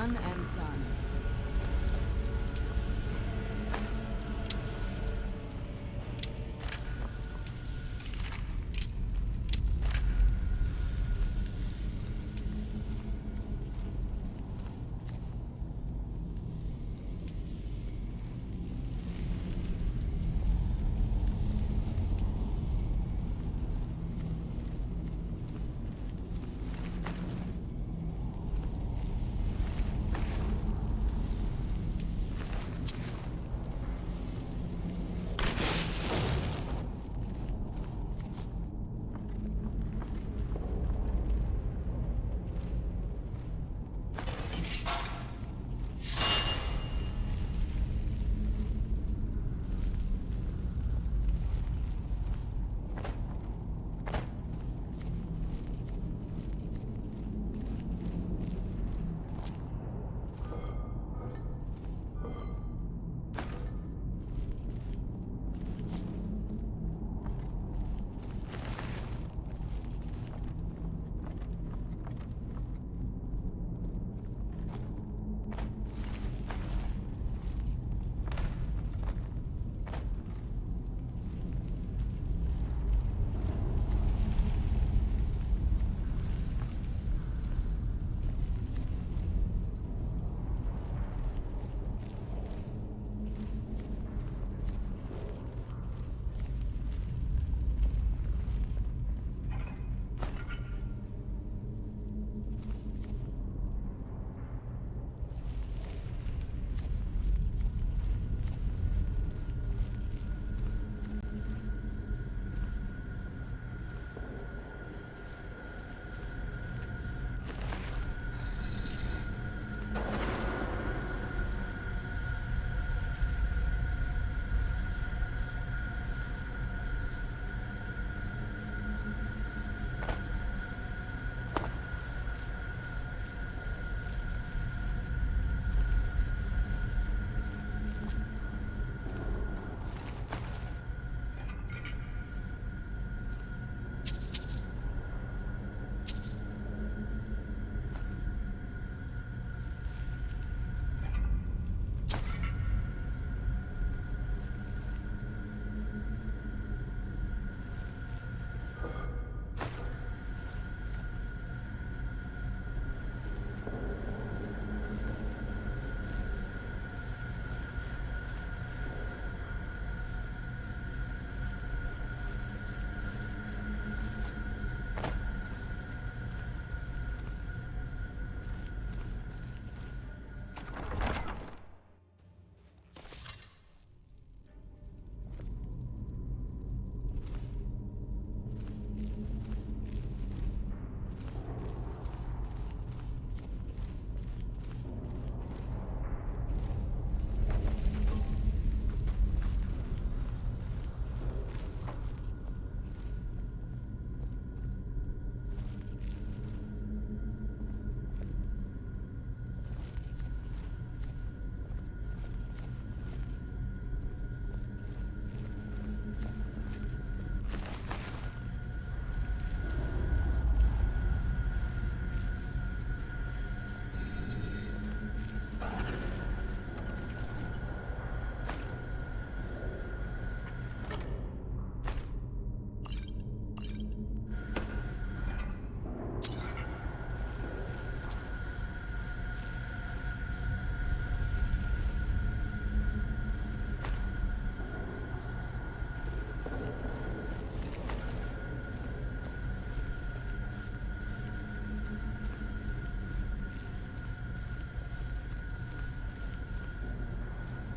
Done and done.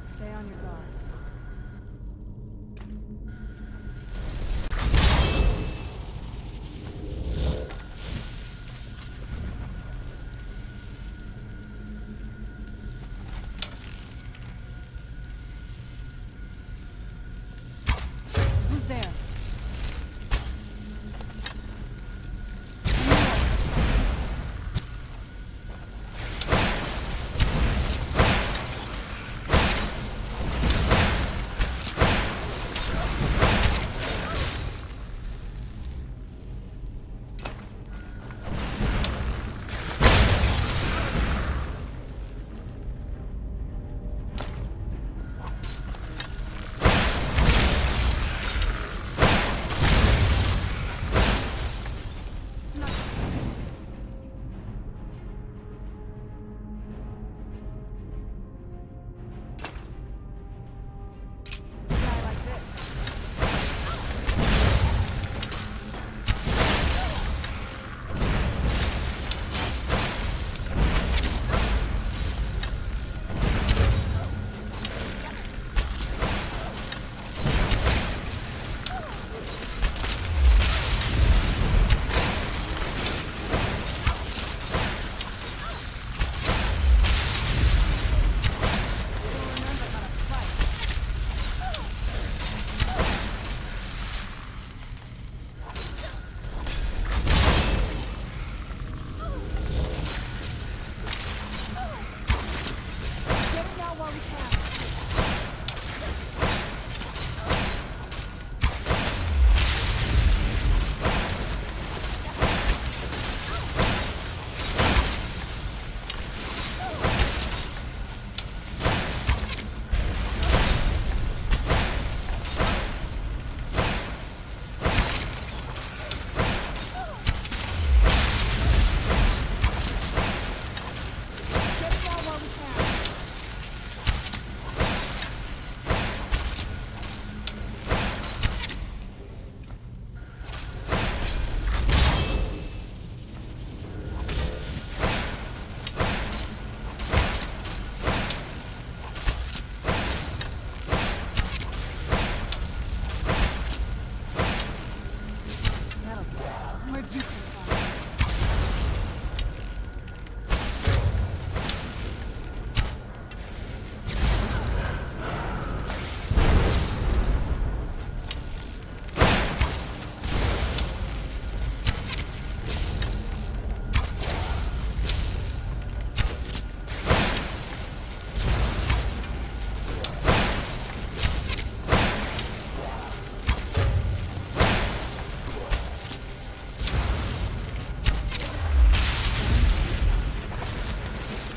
Stay on your guard. Who's there?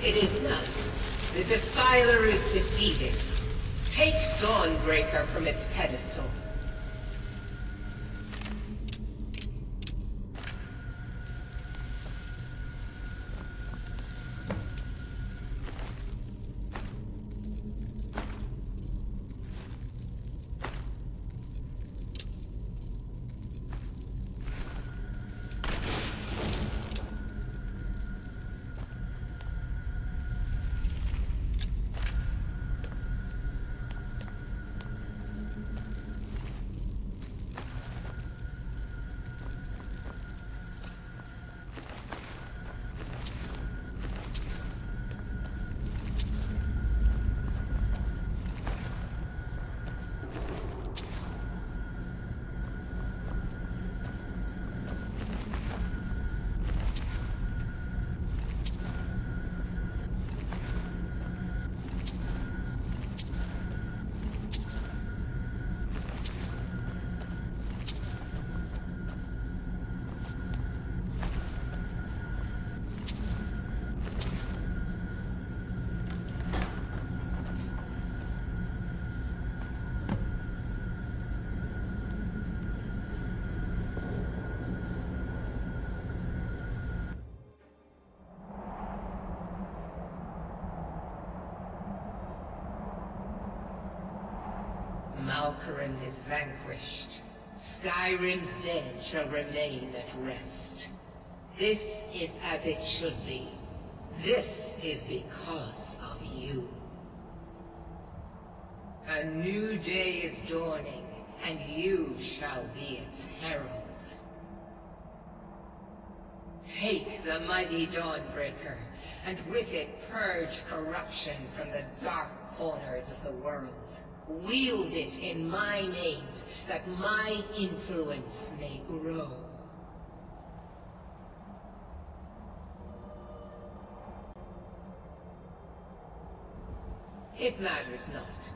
It is done. The Defiler is defeated. Take Dawnbreaker from its pedestal. Malkaran is vanquished. Skyrim's dead shall remain at rest. This is as it should be. This is because of you. A new day is dawning, and you shall be its herald. Take the mighty Dawnbreaker, and with it purge corruption from the dark corners of the world. Wield it in my name, that my influence may grow. It matters not.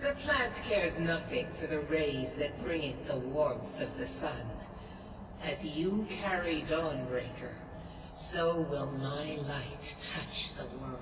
The plant cares nothing for the rays that bring it the warmth of the sun. As you carry Dawnbreaker, so will my light touch the world.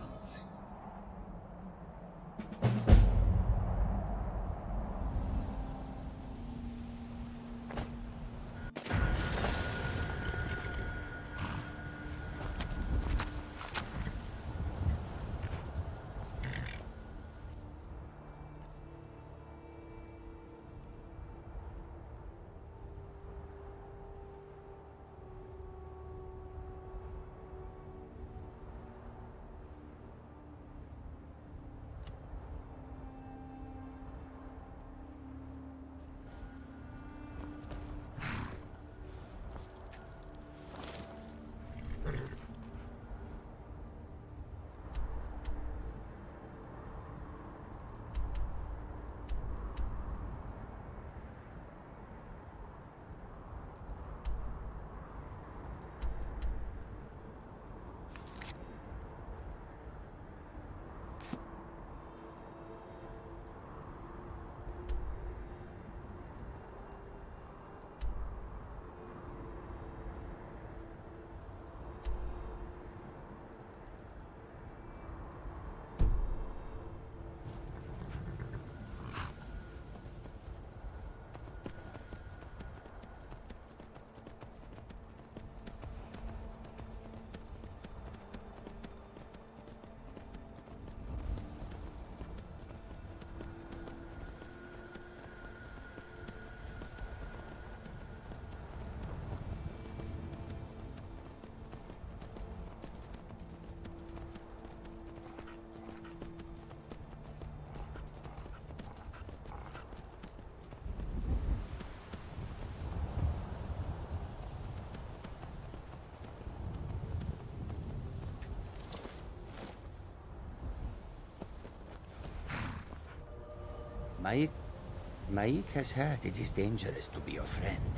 Maik has heard it is dangerous to be your friend.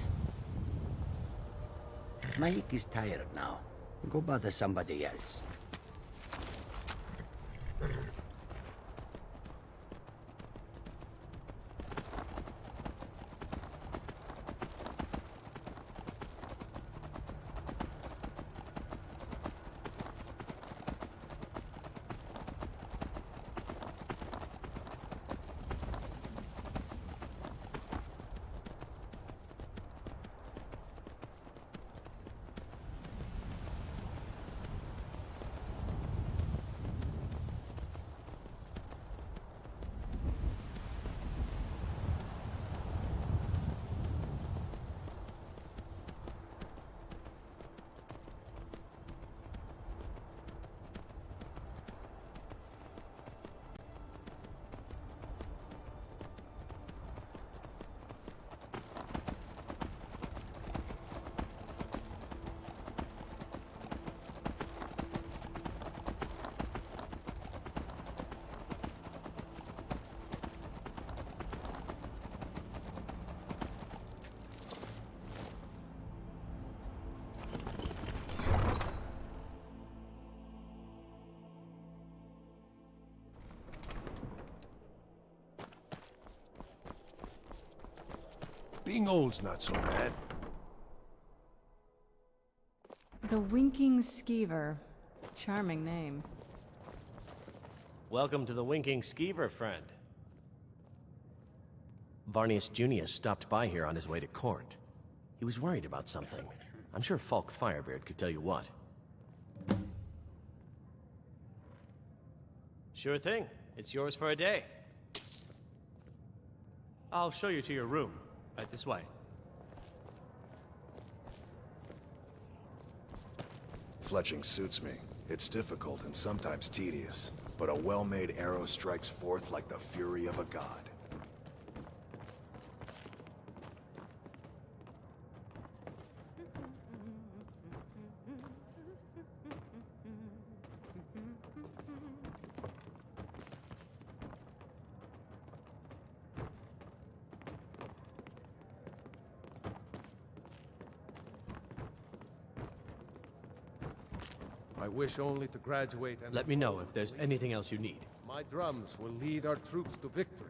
Maik is tired now. Go bother somebody else. Being old's not so bad. The Winking Skeever. Charming name. Welcome to the Winking Skeever, friend. Varnius Junius stopped by here on his way to court. He was worried about something. I'm sure Falk Firebeard could tell you what. Sure thing. It's yours for a day. I'll show you to your room. Right this way. Fletching suits me. It's difficult and sometimes tedious, but a well-made arrow strikes forth like the fury of a god. I wish only to graduate and... Let me know if there's anything else you need. My drums will lead our troops to victory.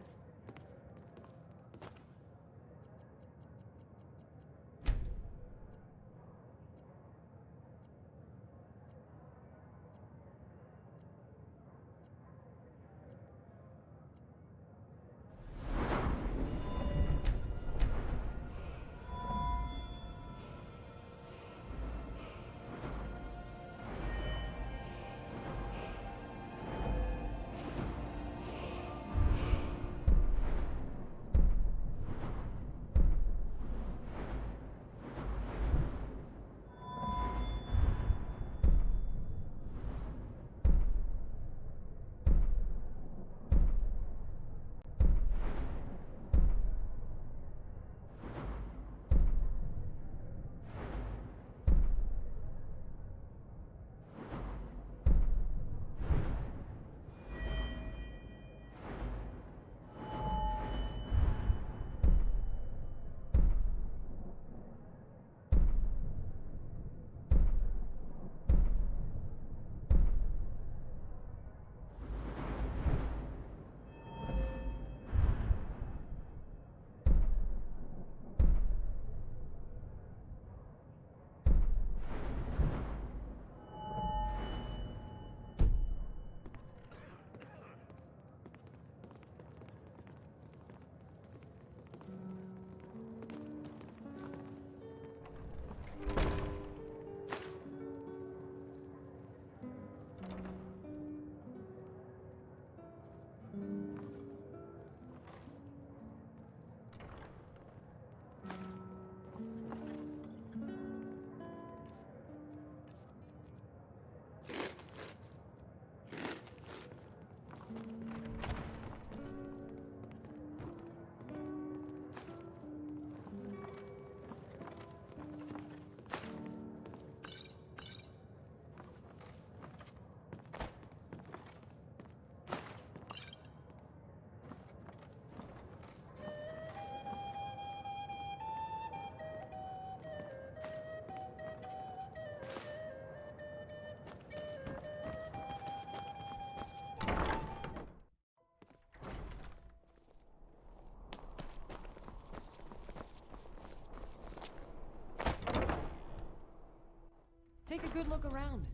Take a good look around.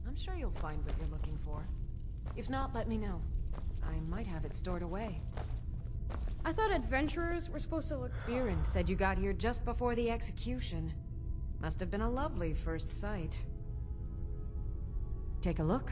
I'm sure you'll find what you're looking for. If not, let me know. I might have it stored away. I thought adventurers were supposed to look tough. Viren said you got here just before the execution. Must have been a lovely first sight. Take a look.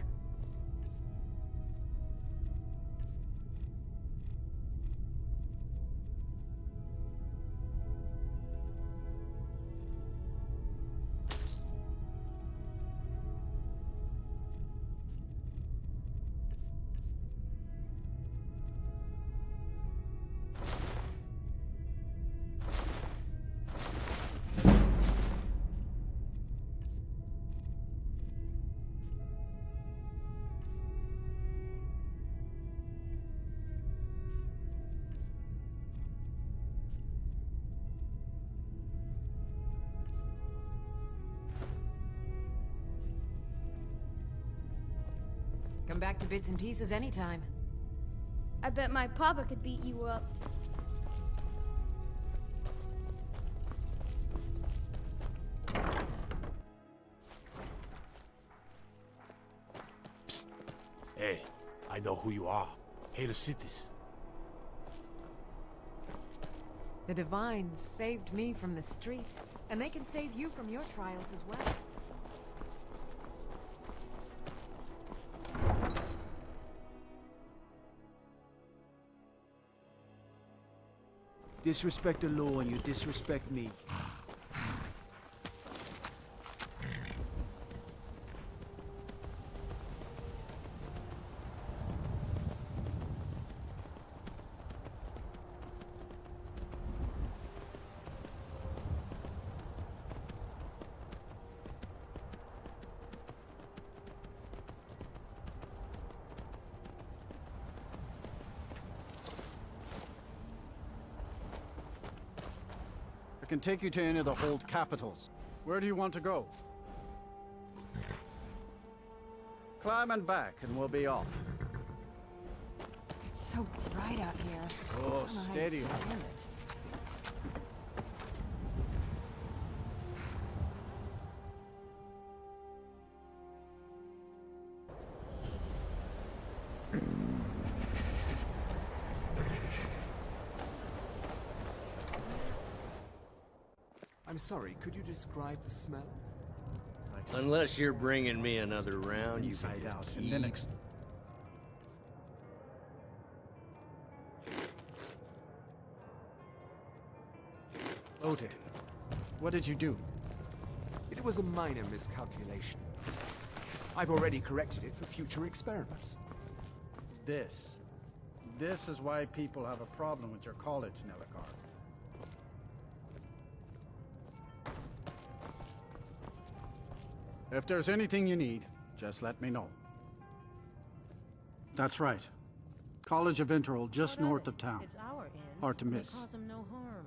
Come back to bits and pieces anytime. I bet my papa could beat you up. Hey, I know who you are. Hail Cities. The Divines saved me from the streets, and they can save you from your trials as well. Disrespect the law and you disrespect me. I can take you to any of the hold capitals. Where do you want to go? Climb and back, and we'll be off. It's so bright out here. Oh, steady. Stand it. I'm sorry, could you describe the smell? Unless you're bringing me another round, you can Inside just out, keep... and then exploded. What did you do? It was a minor miscalculation. I've already corrected it for future experiments. This is why people have a problem with your college, Nellicar. If there's anything you need, just let me know. That's right. College of Winterhold, just north of town. It's our inn. Hard to miss. Cause him no harm.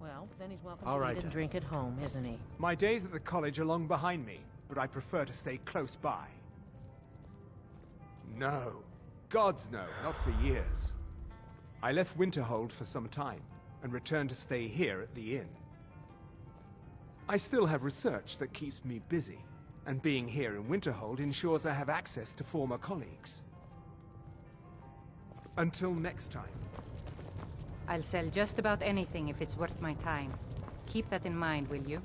Well, then he's welcome All to right, eat and then. drink at home, isn't he? My days at the college are long behind me, but I prefer to stay close by. No. Gods no, not for years. I left Winterhold for some time, and returned to stay here at the inn. I still have research that keeps me busy, and being here in Winterhold ensures I have access to former colleagues. Until next time. I'll sell just about anything if it's worth my time. Keep that in mind, will you?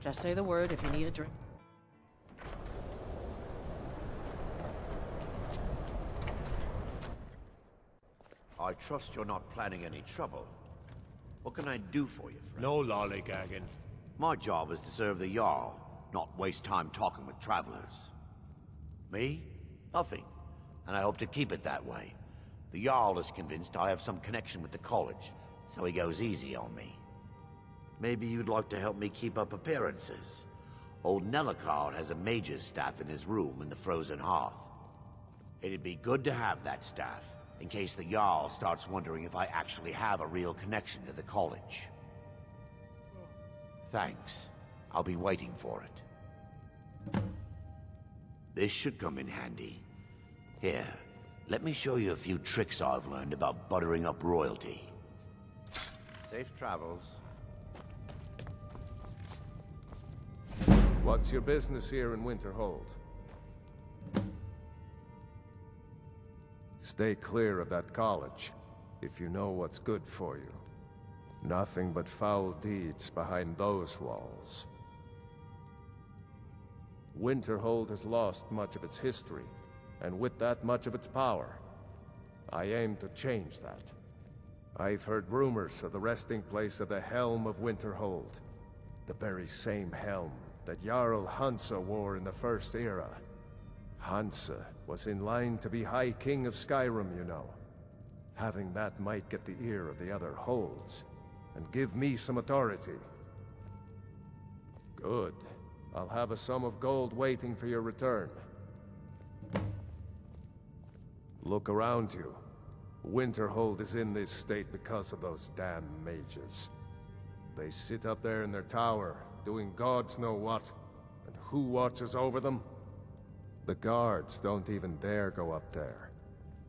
Just say the word if you need a drink. I trust you're not planning any trouble. What can I do for you, friend? No lollygagging. My job is to serve the Jarl, not waste time talking with travelers. Me? Nothing. And I hope to keep it that way. The Jarl is convinced I have some connection with the college, so he goes easy on me. Maybe you'd like to help me keep up appearances. Old Nellicar has a mage's staff in his room in the frozen hearth. It'd be good to have that staff, in case the Jarl starts wondering if I actually have a real connection to the college. Thanks. I'll be waiting for it. This should come in handy. Here, let me show you a few tricks I've learned about buttering up royalty. Safe travels. What's your business here in Winterhold? Stay clear of that college, if you know what's good for you. Nothing but foul deeds behind those walls. Winterhold has lost much of its history, and with that much of its power. I aim to change that. I've heard rumors of the resting place of the Helm of Winterhold. The very same helm that Jarl Hansa wore in the First Era. Hansa was in line to be High King of Skyrim, you know. Having that might get the ear of the other holds, and give me some authority. Good. I'll have a sum of gold waiting for your return. Look around you. Winterhold is in this state because of those damn mages. They sit up there in their tower, doing gods know what. And who watches over them? The guards don't even dare go up there,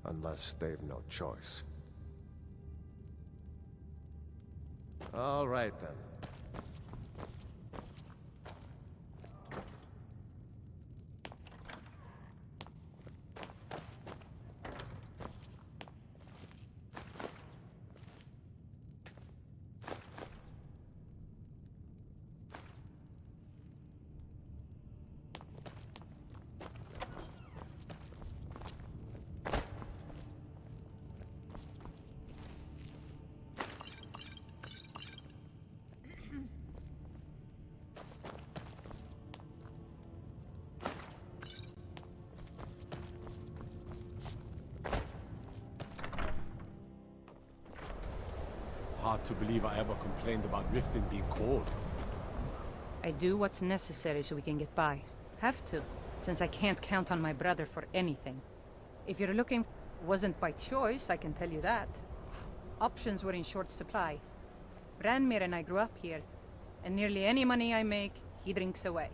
unless they've no choice. All right then. hard to believe I ever complained about Riften being cold. I do what's necessary so we can get by. Have to, since I can't count on my brother for anything. If you're looking... Wasn't by choice, I can tell you that. Options were in short supply. Branmir and I grew up here, and nearly any money I make, he drinks away.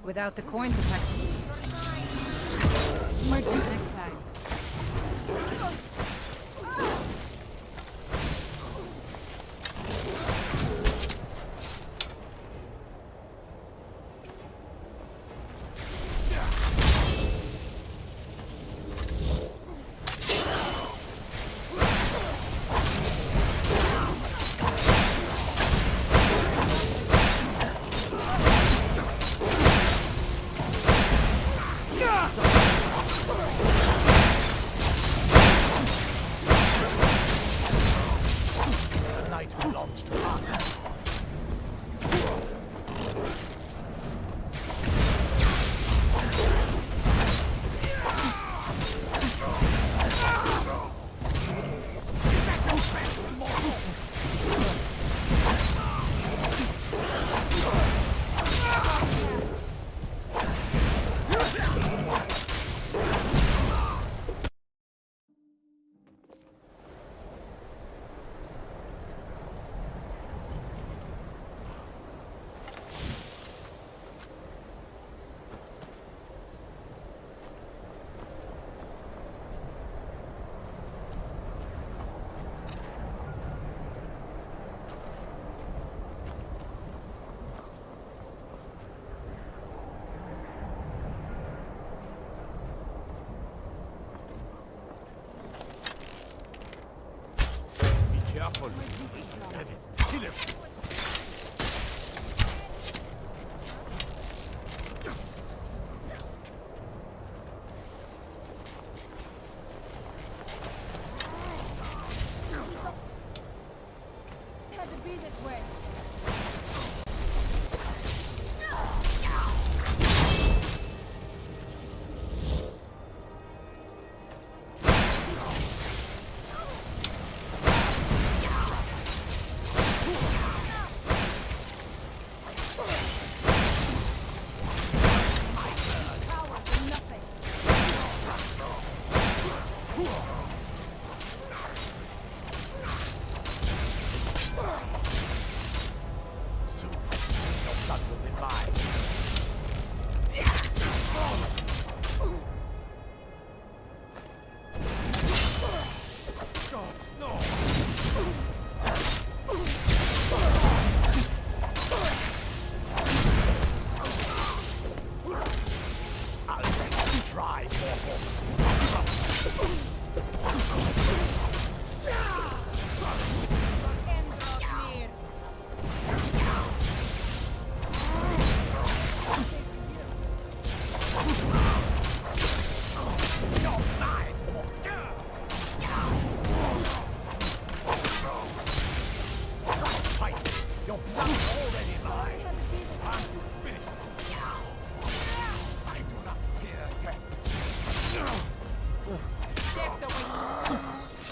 Without the coin to pack... Might see you next time. Careful. Get it. Kill him. It had to be this way.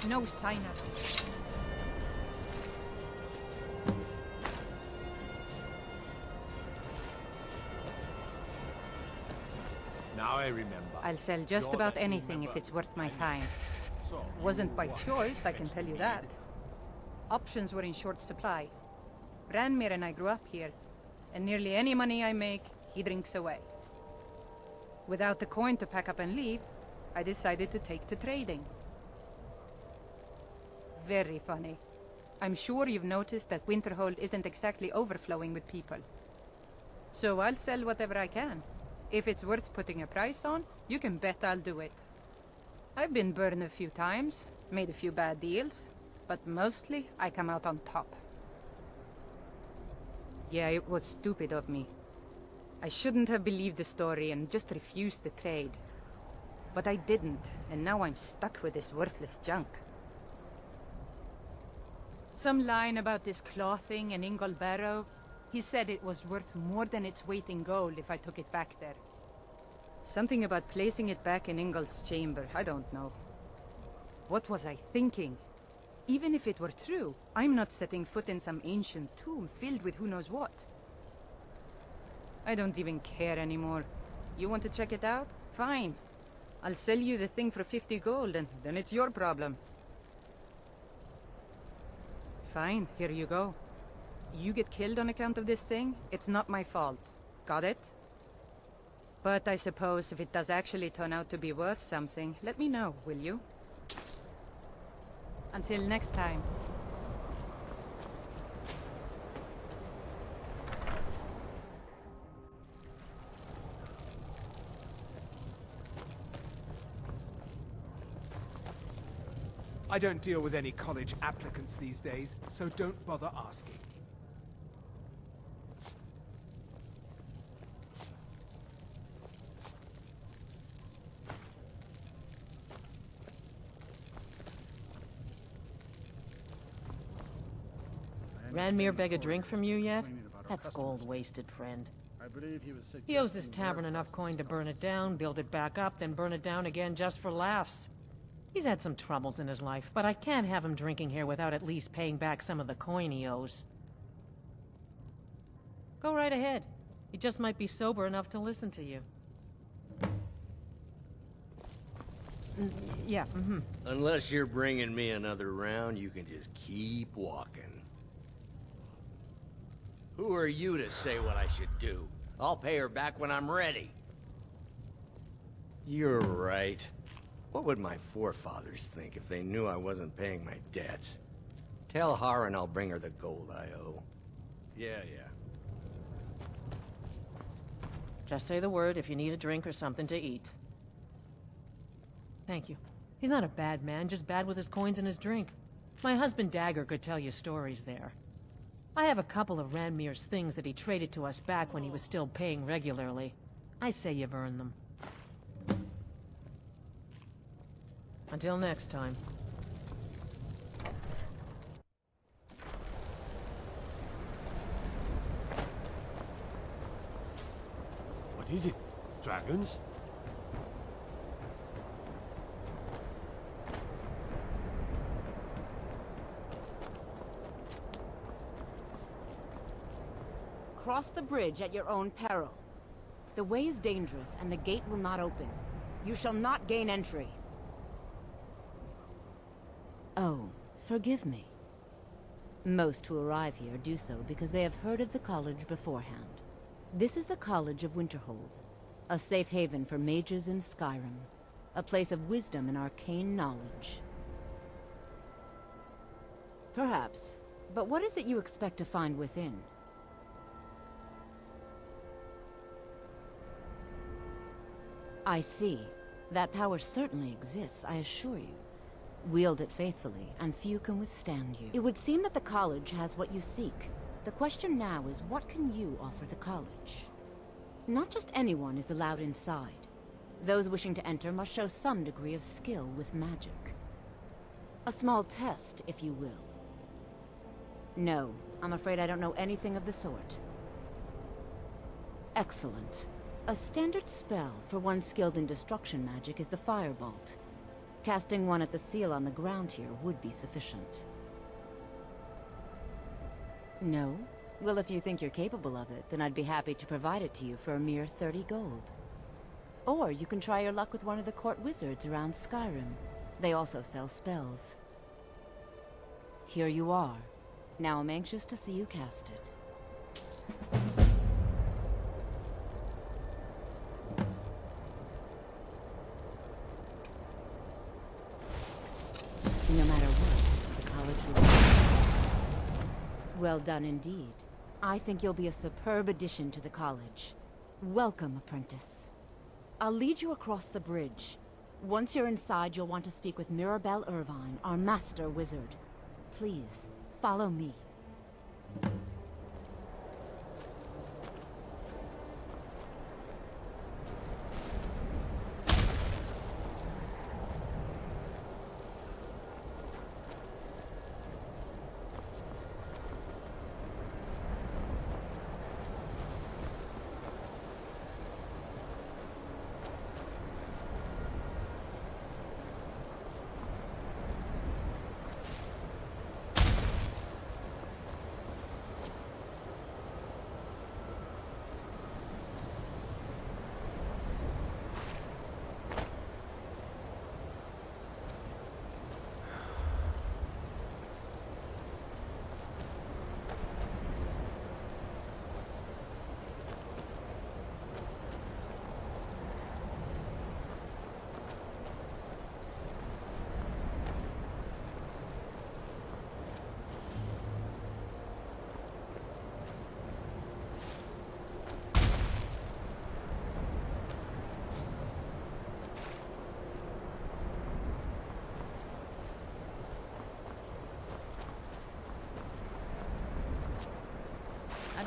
No sign of it. Now I remember. I'll sell just about anything if it's worth my time. Wasn't by choice, I can tell you that. Options were in short supply. Branmir and I grew up here, and nearly any money I make, he drinks away. Without the coin to pack up and leave, I decided to take to trading. Very funny. I'm sure you've noticed that Winterhold isn't exactly overflowing with people. So I'll sell whatever I can. If it's worth putting a price on, you can bet I'll do it. I've been burned a few times, made a few bad deals, but mostly I come out on top. Yeah, it was stupid of me. I shouldn't have believed the story and just refused the trade. But I didn't, and now I'm stuck with this worthless junk. Some line about this clothing in Ingol Barrow. He said it was worth more than its weight in gold if I took it back there. Something about placing it back in Ingol's chamber, I don't know. What was I thinking? Even if it were true, I'm not setting foot in some ancient tomb filled with who knows what. I don't even care anymore. You want to check it out? Fine. I'll sell you the thing for 50 gold, and then it's your problem. Fine, here you go. You get killed on account of this thing, it's not my fault. Got it? But I suppose if it does actually turn out to be worth something, let me know, will you? Until next time. I don't deal with any college applicants these days, so don't bother asking. Ranmir beg a drink from you yet? That's gold wasted, friend. I believe he was He owes this tavern enough coin to burn it down, build it back up, then burn it down again just for laughs. He's had some troubles in his life, but I can't have him drinking here without at least paying back some of the coin he owes. Go right ahead. He just might be sober enough to listen to you. Yeah, Unless you're bringing me another round, you can just keep walking. Who are you to say what I should do? I'll pay her back when I'm ready. You're right. What would my forefathers think if they knew I wasn't paying my debts? Tell Harren I'll bring her the gold I owe. Yeah. Just say the word if you need a drink or something to eat. Thank you. He's not a bad man, just bad with his coins and his drink. My husband Dagger could tell you stories there. I have a couple of Ranmir's things that he traded to us back when he was still paying regularly. I say you've earned them. Until next time. What is it? Dragons? Cross the bridge at your own peril. The way is dangerous, and the gate will not open. You shall not gain entry. Oh, forgive me. Most who arrive here do so because they have heard of the college beforehand. This is the College of Winterhold, a safe haven for mages in Skyrim, a place of wisdom and arcane knowledge. Perhaps, but what is it you expect to find within? I see. That power certainly exists, I assure you. Wield it faithfully, and few can withstand you. It would seem that the college has what you seek. The question now is, what can you offer the college? Not just anyone is allowed inside. Those wishing to enter must show some degree of skill with magic. A small test, if you will. No, I'm afraid I don't know anything of the sort. Excellent. A standard spell for one skilled in destruction magic is the Firebolt. Casting one at the seal on the ground here would be sufficient. No? Well, if you think you're capable of it, then I'd be happy to provide it to you for a mere 30 gold. Or you can try your luck with one of the court wizards around Skyrim. They also sell spells. Here you are. Now I'm anxious to see you cast it. No matter what, the college will be. Well done indeed. I think you'll be a superb addition to the college. Welcome, apprentice. I'll lead you across the bridge. Once you're inside, you'll want to speak with Mirabelle Irvine, our master wizard. Please, follow me.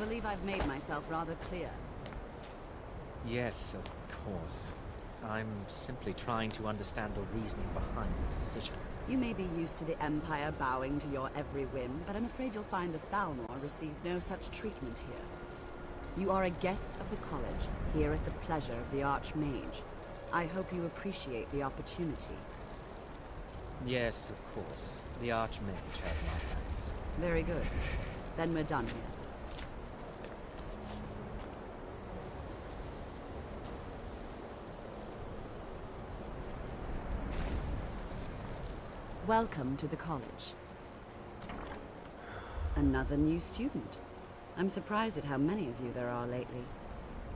believe I've made myself rather clear. Yes, of course. I'm simply trying to understand the reasoning behind the decision. You may be used to the Empire bowing to your every whim, but I'm afraid you'll find the Thalmor receive no such treatment here. You are a guest of the College, here at the pleasure of the Archmage. I hope you appreciate the opportunity. Yes, of course. The Archmage has my thanks. Very good. Then we're done here. Welcome to the college. Another new student. I'm surprised at how many of you there are lately.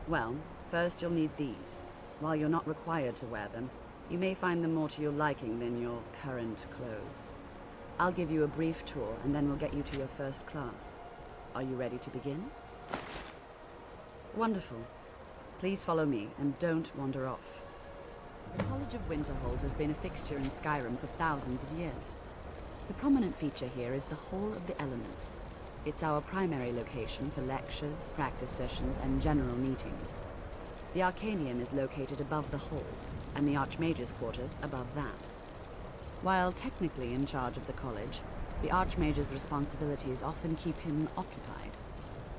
Well, first you'll need these. While you're not required to wear them, you may find them more to your liking than your current clothes. I'll give you a brief tour, and then we'll get you to your first class. Are you ready to begin? Wonderful. Please follow me, and don't wander off. The College of Winterhold has been a fixture in Skyrim for thousands of years. The prominent feature here is the Hall of the Elements. It's our primary location for lectures, practice sessions, and general meetings. The Arcanium is located above the hall, and the Archmage's quarters above that. While technically in charge of the college, the Archmage's responsibilities often keep him occupied.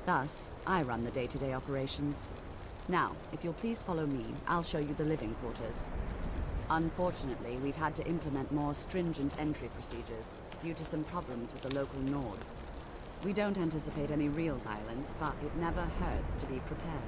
Thus, I run the day-to-day operations. Now, if you'll please follow me, I'll show you the living quarters. Unfortunately, we've had to implement more stringent entry procedures due to some problems with the local Nords. We don't anticipate any real violence, but it never hurts to be prepared.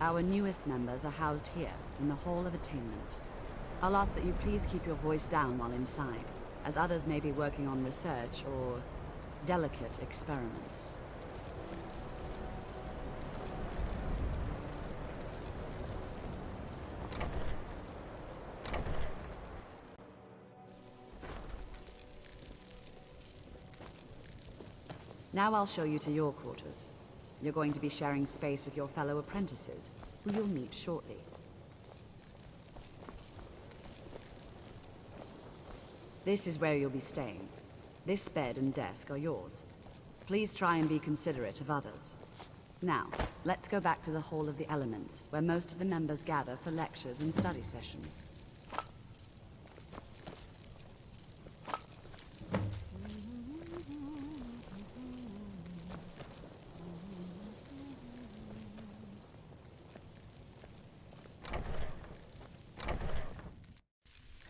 Our newest members are housed here, in the Hall of Attainment. I'll ask that you please keep your voice down while inside, as others may be working on research or delicate experiments. Now I'll show you to your quarters. You're going to be sharing space with your fellow apprentices, who you'll meet shortly. This is where you'll be staying. This bed and desk are yours. Please try and be considerate of others. Now, let's go back to the Hall of the Elements, where most of the members gather for lectures and study sessions.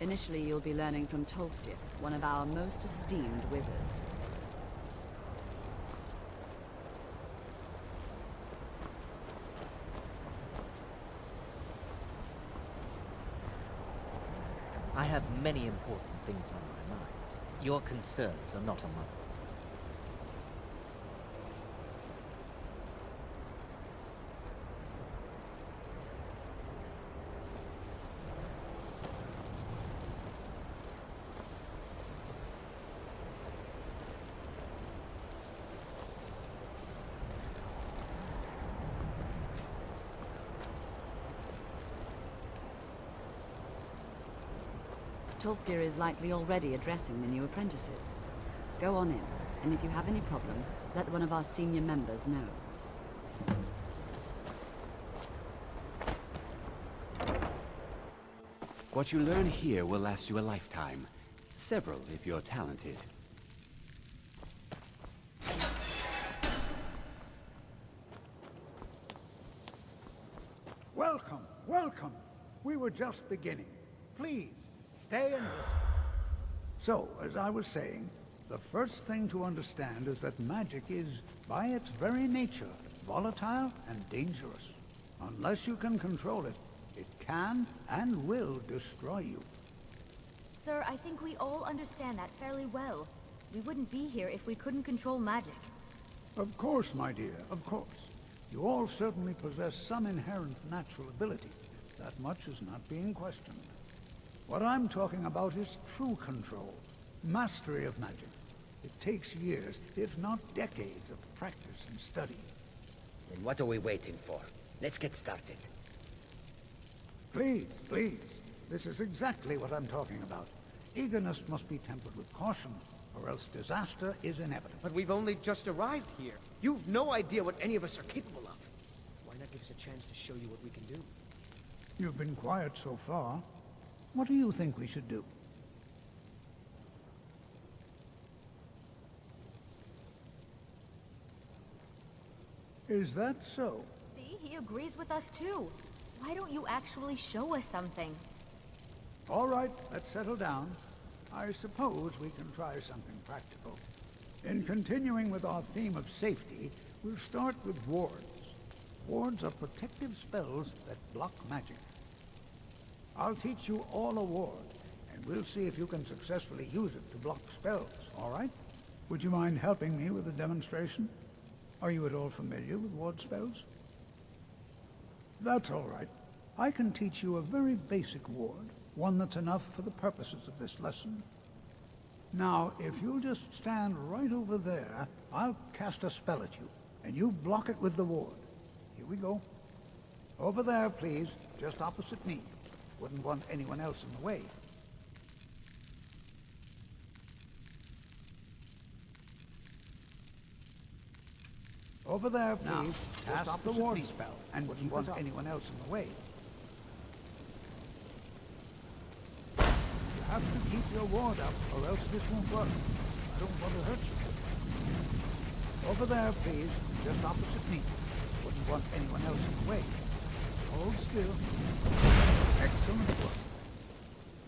Initially, you'll be learning from Tolfdir, one of our most esteemed wizards. I have many important things on my mind. Your concerns are not among them. Tolfdir is likely already addressing the new apprentices. Go on in, and if you have any problems, let one of our senior members know. What you learn here will last you a lifetime. Several, if you're talented. Welcome, welcome. We were just beginning. Please, stay and listen. So, as I was saying, the first thing to understand is that magic is, by its very nature, volatile and dangerous. Unless you can control it, it can and will destroy you. Sir, I think we all understand that fairly well. We wouldn't be here if we couldn't control magic. Of course, my dear, of course. You all certainly possess some inherent natural ability. That much is not being questioned. What I'm talking about is true control, mastery of magic. It takes years, if not decades, of practice and study. Then what are we waiting for? Let's get started. Please, please. This is exactly what I'm talking about. Eagerness must be tempered with caution, or else disaster is inevitable. But we've only just arrived here. You've no idea what any of us are capable of. Why not give us a chance to show you what we can do? You've been quiet so far. What do you think we should do? Is that so? See, he agrees with us too. Why don't you actually show us something? All right, let's settle down. I suppose we can try something practical. In continuing with our theme of safety, we'll start with wards. Wards are protective spells that block magic. I'll teach you all a ward, and we'll see if you can successfully use it to block spells, all right? Would you mind helping me with a demonstration? Are you at all familiar with ward spells? That's all right. I can teach you a very basic ward, one that's enough for the purposes of this lesson. Now, if you'll just stand right over there, I'll cast a spell at you, and you block it with the ward. Here we go. Over there, please, just opposite me. Wouldn't want anyone else in the way. Over there, please. Now, cast the ward spell, and wouldn't want anyone else in the way. You have to keep your ward up, or else this won't work. I don't want to hurt you. Over there, please, just opposite me. Wouldn't want anyone else in the way. Hold still. Excellent work.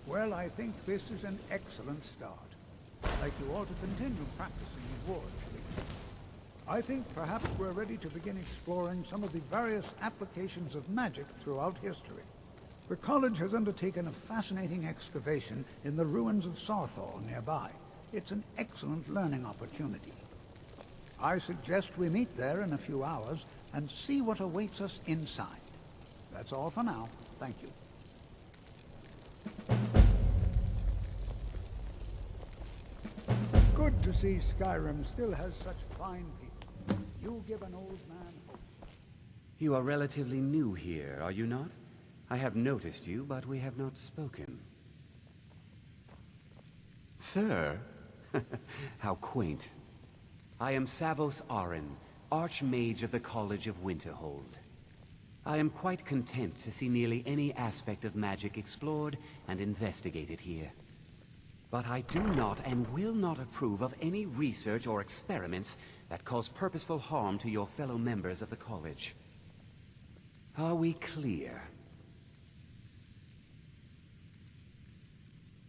Well, I think this is an excellent start. I'd like you all to continue practicing the wards, please. I think perhaps we're ready to begin exploring some of the various applications of magic throughout history. The college has undertaken a fascinating excavation in the ruins of Sarthal nearby. It's an excellent learning opportunity. I suggest we meet there in a few hours and see what awaits us inside. That's all for now. Thank you. Good to see Skyrim still has such fine people. You give an old man hope. You are relatively new here, are you not? I have noticed you, but we have not spoken. Sir? How quaint. I am Savos Arin, Archmage of the College of Winterhold. I am quite content to see nearly any aspect of magic explored and investigated here. But I do not and will not approve of any research or experiments that cause purposeful harm to your fellow members of the college. Are we clear?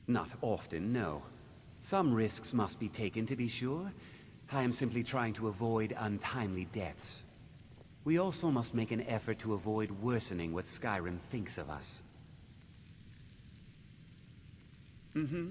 Not often, no. Some risks must be taken, to be sure. I am simply trying to avoid untimely deaths. We also must make an effort to avoid worsening what Skyrim thinks of us. Mm-hmm.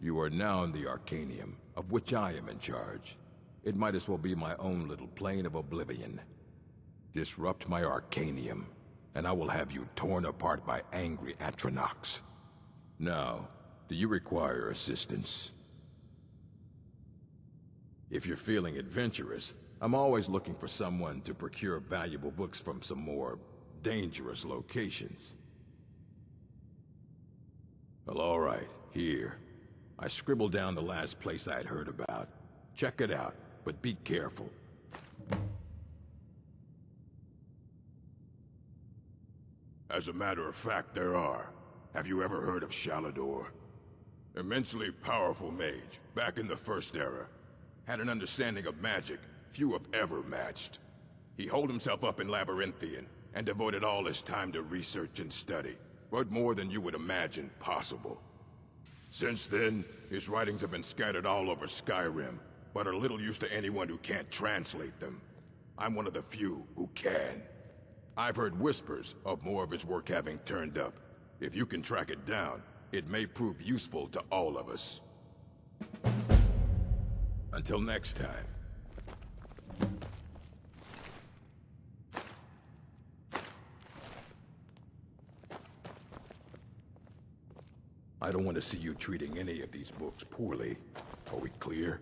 You are now in the Arcanium, of which I am in charge. It might as well be my own little plane of oblivion. Disrupt my Arcanium, and I will have you torn apart by angry Atronachs. Now, do you require assistance? If you're feeling adventurous, I'm always looking for someone to procure valuable books from some more dangerous locations. Well, all right, here. I scribbled down the last place I'd heard about. Check it out, but be careful. As a matter of fact, there are. Have you ever heard of Shalador? Immensely powerful mage, back in the First Era. Had an understanding of magic few have ever matched. He holed himself up in Labyrinthian, and devoted all his time to research and study. But more than you would imagine possible. Since then, his writings have been scattered all over Skyrim, but are little use to anyone who can't translate them. I'm one of the few who can. I've heard whispers of more of his work having turned up. If you can track it down, it may prove useful to all of us. Until next time. I don't want to see you treating any of these books poorly. Are we clear?